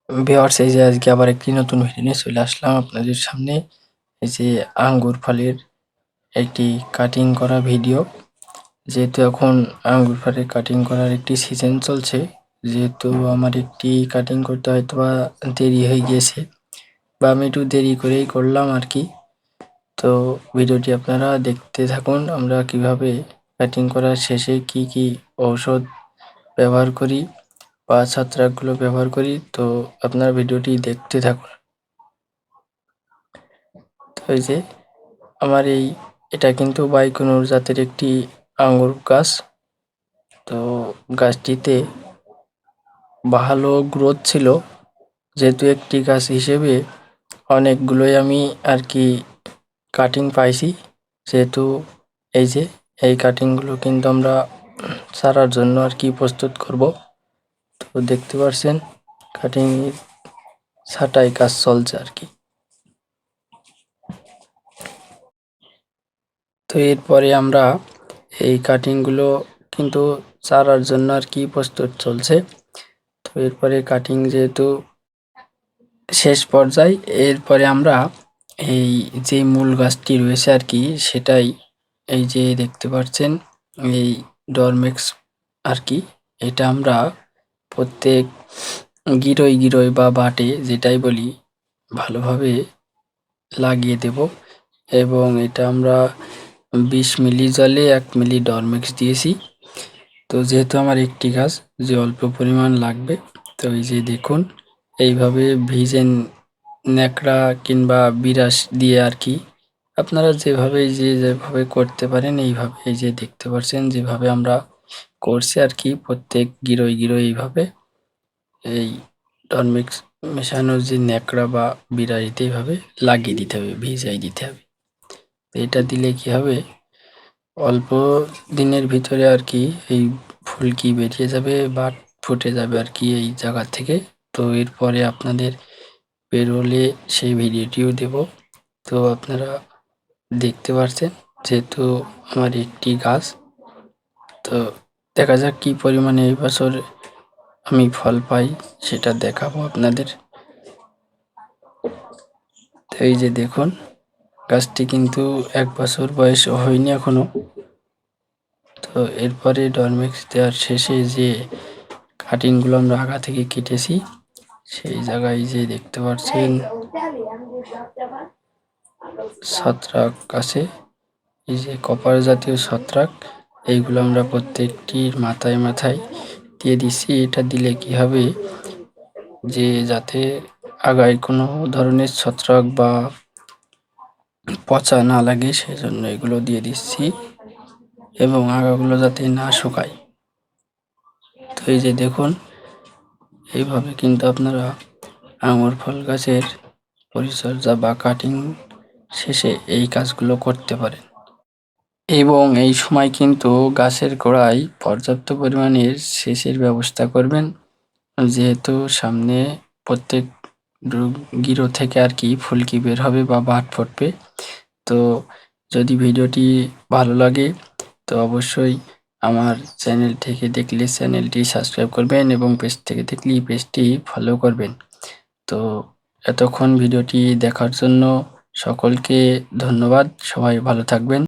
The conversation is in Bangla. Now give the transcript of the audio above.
ভিউয়ার্স, এই যে আজকে আবার একটি নতুন ভিডিও নিয়ে চলে আসলাম আপনাদের সামনে। এই যে আঙ্গুর ফলের একটি কাটিং করা ভিডিও। যেহেতু এখন আঙ্গুর ফলের কাটিং করার একটি সিজন চলছে, যেহেতু আমার একটি কাটিং করতে হয়তো বা দেরি হয়ে গিয়েছে, বা আমি একটু দেরি করেই করলাম আর কি। তো ভিডিওটি আপনারা দেখতে থাকুন, আমরা কিভাবে কাটিং করার শেষে কি কি ঔষধ ব্যবহার করি বা ছত্রাকগুলো ব্যবহার করি। তো আপনারা ভিডিওটি দেখতে থাকুন। তো এই যে আমার এটা কিন্তু বাইকুনুর জাতের একটি আঙ্গুর গাছ। তো গাছটিতে ভালো গ্রোথ ছিল, যেহেতু একটি গাছ হিসেবে অনেকগুলোই আমি আর কি কাটিং পাইছি। যেহেতু এই যে এই কাটিংগুলো কিন্তু আমরা ছাড়ার জন্য আর কি প্রস্তুত করব। তো দেখতে পাচ্ছেন কাটিং ছাঁটাই কাজ চলছে আর কি। তো এরপরে আমরা এই কাটিংগুলো কিন্তু চারার জন্য আর কি প্রস্তুত চলছে। তো এরপরে কাটিং যেহেতু শেষ পর্যায়ে, এরপরে আমরা এই যে মূল গাছটি রয়েছে আর কি, সেটাই এই যে দেখতে পাচ্ছেন এই ডরমেক্স আর কি। এটা আমরা প্রত্যেক গিরোয় গিরোয় বা বাটে যেটাই বলি ভালোভাবে লাগিয়ে দেব। এবং এটা আমরা 20 মিলি জলে 1 মিলি ডরমেক্স দিয়েছি। তো যেহেতু আমার একটি গাছ, যে অল্প পরিমাণ লাগবে, তো এই যে দেখুন এইভাবে ভিজে ন্যাকড়া কিংবা বিরাস দিয়ে আর কি আপনারা যেভাবে করতে পারেন এইভাবে। এই যে দেখতে পাচ্ছেন যেভাবে আমরা করছি আর কি, প্রত্যেক গিরোয় গিরোয় এইভাবে এই টনমিক্স মেশানোর যে ন্যাকড়া বা বিরাড়িতে এইভাবে লাগিয়ে দিতে হবে, ভিজাই দিতে হবে। এটা দিলে কি হবে, অল্প দিনের ভিতরে আর কি এই ফুলকি বেরিয়ে যাবে বা ফুটে যাবে আর কি এই জায়গা থেকে। তো এরপরে আপনাদের বেরোলে সেই ভিডিওটিও দেব। তো আপনারা দেখতে পাচ্ছেন, যেহেতু আমার একটি গাছ, তো দেখা যাক কি পরিমাণে এই বছর আমি ফল পাই, সেটা দেখাবো আপনাদের। তো এই যে দেখুন গাছটি কিন্তু 1 বছর বয়স হয়নি এখনো। তো এরপরে ডরমেক্স দেওয়ার শেষে যে কাটিংগুলো আমরা আগা থেকে কেটেছি, সেই জায়গায় যে দেখতে পাচ্ছেন ছত্রাক আছে, এই যে কপার জাতীয় ছত্রাক, এইগুলো আমরা প্রত্যেকটির মাথায় মাথায় দিয়ে দিচ্ছি। এটা দিলে কি হবে, যে যাতে আগায় কোনো ধরনের ছত্রাক বা পচা না লাগে, সেজন্য এগুলো দিয়ে দিচ্ছি, এবং আগাগুলো যাতে না শুকায়। তো এই যে দেখুন এইভাবে কিন্তু আপনারা আঙুর ফল গাছের পরিচর্যা বা কাটিং শেষে এই কাজগুলো করতে পারেন। এবং এই সময় কিন্তু গাছের গোড়ায় পর্যাপ্ত পরিমাণের সেচের ব্যবস্থা করবেন, যেহেতু সামনে প্রত্যেক গিরো থেকে আর কি ফুলকি বের হবে বা বাট ফুটবে। তো যদি ভিডিওটি ভালো লাগে তো অবশ্যই আমার চ্যানেল থেকে দেখলে চ্যানেলটি সাবস্ক্রাইব করবেন, এবং পেজ থেকে দেখলে পেজটি ফলো করবেন। তো এতক্ষণ ভিডিওটি দেখার জন্য সকলকে ধন্যবাদ। সবাই ভালো থাকবেন।